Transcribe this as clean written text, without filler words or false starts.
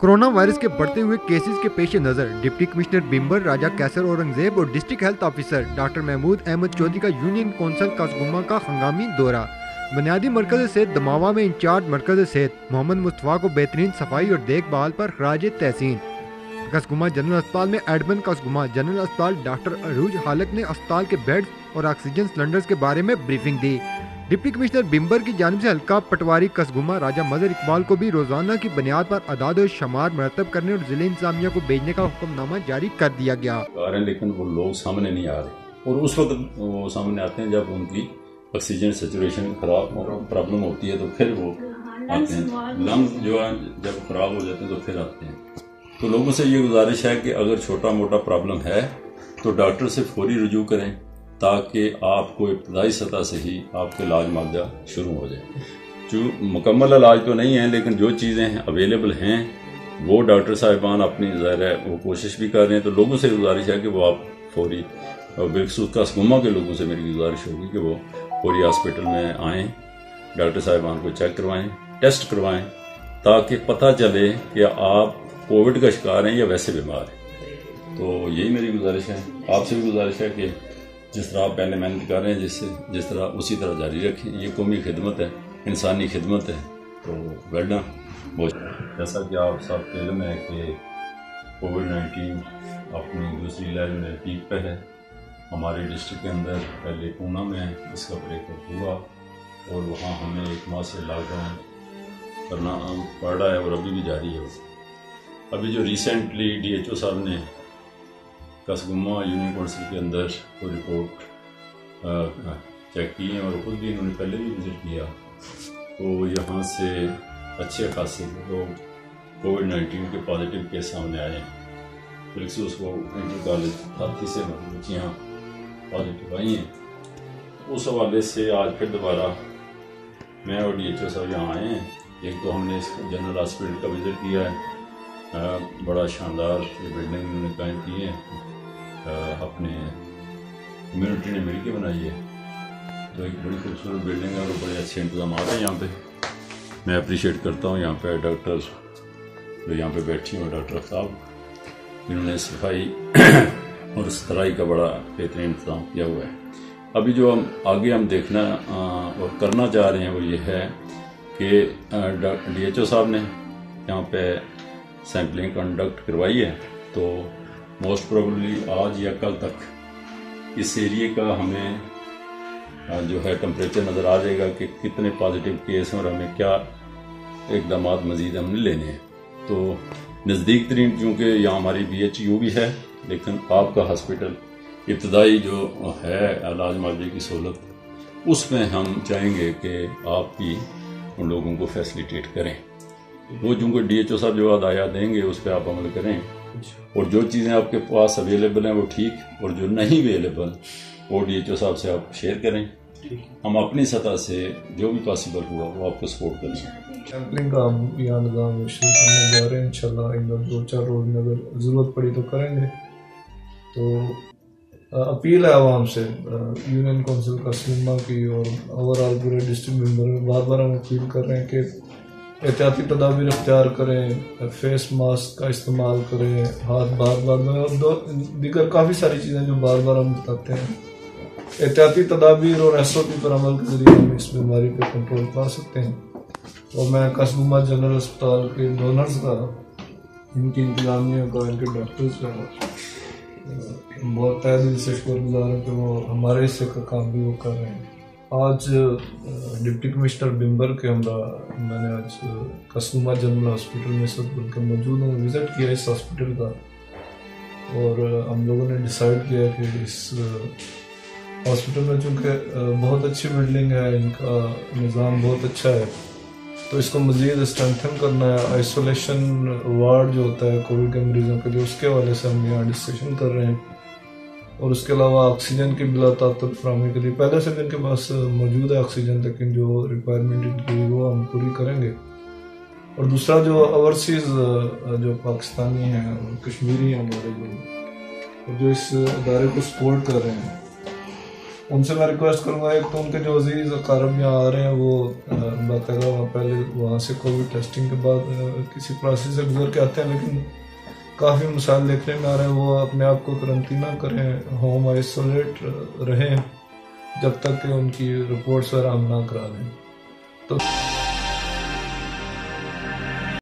Corona virus के बढ़ते हुए केसेस के पेश नज़र डिप्टी कमिश्नर बिम्बर राजा कैसर औरंगजेब और district health officer doctor Mahmood Ahmed Chaudhry का यूनियन कौंसिल कसगुमा का हंगामी दौरा। बुनियादी मरकज़ सेहत दमावा में इंचार्ज मरकज़ सेहत मोहम्मद मुस्तफ़ा को बेहतरीन सफाई और देखभाल पर खराज तहसीन। कसगुमा जनरल अस्पताल में एडमिन कसगुमा जनरल अस्पताल डॉक्टर अरूज हालक ने अस्पताल के बेड्स और ऑक्सीजन सिलेंडर्स के बारे में ब्रीफिंग दी। डिप्टी कमिश्नर बिम्बर की जानिब से हल्का पटवारी कसगुमा राजा मजहर इकबाल को भी रोजाना की बुनियाद पर अदाद और शुमार मरतब करने और जिले इंतजामिया को भेजने का हुक्मनामा जारी कर दिया गया। लेकिन वो लोग सामने नहीं आ रहे और उस वक्त वो सामने आते हैं जब उनकी ऑक्सीजन सैचुरेशन खराब और प्रॉब्लम होती है तो फिर वो आते हैं। लंग जो है जब खराब हो जाते हैं तो फिर आते हैं। तो लोगों से ये गुजारिश है कि अगर छोटा मोटा प्रॉब्लम है तो डॉक्टर से फौरी रुजू करें ताकि आपको इब्तदाई सतह से ही आपके इलाज मुआवजा शुरू हो जाए। जो मुकम्मल इलाज तो नहीं है लेकिन जो चीज़ें अवेलेबल हैं वो डॉक्टर साहिबान अपनी ज़ाहिर है वो कोशिश भी कर रहे हैं। तो लोगों से गुजारिश है कि वो आप फौरी बिलखसूस कसगुमा के लोगों से मेरी गुजारिश होगी कि वो फौरी हॉस्पिटल में आएँ, डॉक्टर साहिबान को चेक करवाएँ, टेस्ट करवाएँ ताकि पता चले कि आप कोविड का शिकार हैं या वैसे बीमार हैं। तो यही मेरी गुजारिश है। आपसे भी गुजारिश है कि जिस तरह आप पहले मेहनत कर रहे हैं जिस तरह उसी तरह जारी रखें। ये कौमी खिदमत है, इंसानी खिदमत है। तो वेल डन। जैसा कि आप सब इल्म है कि कोविड-19 अपनी दूसरी लहर में पीक पे है। हमारे डिस्ट्रिक्ट के अंदर पहले पूना में इसका ब्रेकअप हुआ और वहाँ हमें 1 माह से लॉकडाउन करना पड़ रहा है और अभी भी जारी है। अभी जो रिसेंटली DHO साहब ने कसगुमा यूनियन कौंसिल के अंदर वो रिपोर्ट चेक की है और खुद भी इन्होंने पहले भी विजिट किया तो यहाँ से अच्छे खासे लोग कोविड-19 के पॉजिटिव केस सामने आए हैं। बिलखसूस को इंटर कॉलेज हाथी से बच्चियाँ पॉजिटिव आई हैं। उस हवाले से आज फिर दोबारा मैं और DHO साहब यहाँ आए हैं। एक तो हमने इस जनरल हॉस्पिटल का विजिट किया है। बड़ा शानदार बिल्डिंग इन्होंने कायम की है, अपने कम्यूनिटी ने मिलकर बनाई है। तो एक बड़ी खूबसूरत बिल्डिंग है और बड़े अच्छे इंतजाम हैं यहाँ पे। मैं अप्रिशिएट करता हूँ यहाँ पे डॉक्टर जो यहाँ पे बैठी हुए डॉक्टर साहब, इन्होंने सफाई और सराई का बड़ा बेहतरीन इंतजाम किया हुआ है। अभी जो आगे हम देखना और करना चाह रहे हैं वो ये है कि DHO साहब ने यहाँ पे सैम्पलिंग कंडक्ट करवाई है तो मोस्ट प्रोबेबली आज या कल तक इस एरिए का हमें जो है टेम्परेचर नज़र आ जाएगा कि कितने पॉजिटिव केस हैं और हमें क्या इकदाम मज़ीद हमने लेने हैं। तो नज़दीक तरीन चूँकि यहाँ हमारी BHU भी है लेकिन आपका हॉस्पिटल इब्तदाई जो है इलाज मुआवजे की सहूलत उसमें हम चाहेंगे कि आप भी उन लोगों को फैसिलिटेट करें। वो चूँकि DHO साहब जो हदायत देंगे उस पर आप अमल करें और जो चीज़ें आपके पास अवेलेबल हैं वो ठीक और जो नहीं अवेलेबल वो DHO साहब से आप शेयर करें। हम अपनी सतह से जो भी पॉसिबल हुआ वो आपको सपोर्ट करें। सैम्पलिंग का हम यहाँ निज़ाम शुरू करने जा रहे हैं इंशाल्लाह। इन 2-4 रोज़ में अगर ज़रूरत पड़ी तो करेंगे। तो अपील है आवाम से, यूनियन कौंसिल कसगुमा की और ओवरऑल पूरे डिस्ट्रिक्ट मेंबर में बार बार हम अपील कर रहे हैं कि एहतियाती तदाबीर अख्तियार करें, फेस मास्क का इस्तेमाल करें, हाथ बार में और दीगर काफ़ी सारी चीज़ें जो बार बार हम बताते हैं। एहतियाती तदाबीर और SOP पर अमल के ज़रिए हम इस बीमारी पर कंट्रोल पा सकते हैं। और मैं कसगुमा जनरल अस्पताल के डोनर्स का, इनकी इंतजामिया का, इनके डॉक्टर्स का बहुत तहे दिल से शुक्रगुजार हूँ कि वो हमारे हिस्से का काम भी वो कर रहे हैं। आज डिप्टी कमिश्नर बिम्बर के हमरा मैंने आज कसगुमा जनरल हॉस्पिटल में सब के मौजूद हूँ, विज़िट किया इस हॉस्पिटल का और हम लोगों ने डिसाइड किया कि इस हॉस्पिटल में चूँकि बहुत अच्छी बिल्डिंग है, इनका निज़ाम बहुत अच्छा है तो इसको मज़ीद स्ट्रेंथन करना है। आइसोलेशन वार्ड जो होता है कोविड के मरीजों के लिए उसके हवाले से हम यहाँ डिस्कशन कर रहे हैं और उसके अलावा ऑक्सीजन की बिला ताक़त फराहमी के लिए पहले से भी इनके पास मौजूद है ऑक्सीजन, लेकिन जो रिक्वायरमेंट इनकी वो हम पूरी करेंगे। और दूसरा जो ओवरसीज़ जो पाकिस्तानी हैं और कश्मीरी हैं हमारे जो इस अदारे को सपोर्ट कर रहे हैं ان سے میں ریکویسٹ کروں گا، ایک تو ان کے جو عزیز اقارب یہاں آ رہے ہیں وہ باقاعدہ پہلے وہاں سے کووڈ ٹیسٹنگ کے بعد کسی پروسیس سے گزر کے آتے ہیں، لیکن کافی مسائل دیکھنے میں آ رہے ہیں، وہ اپنے آپ کو قرنطینہ کریں، ہوم آئسولیٹ رہیں جب تک کہ ان کی رپورٹس آرام نہ کرا دیں. تو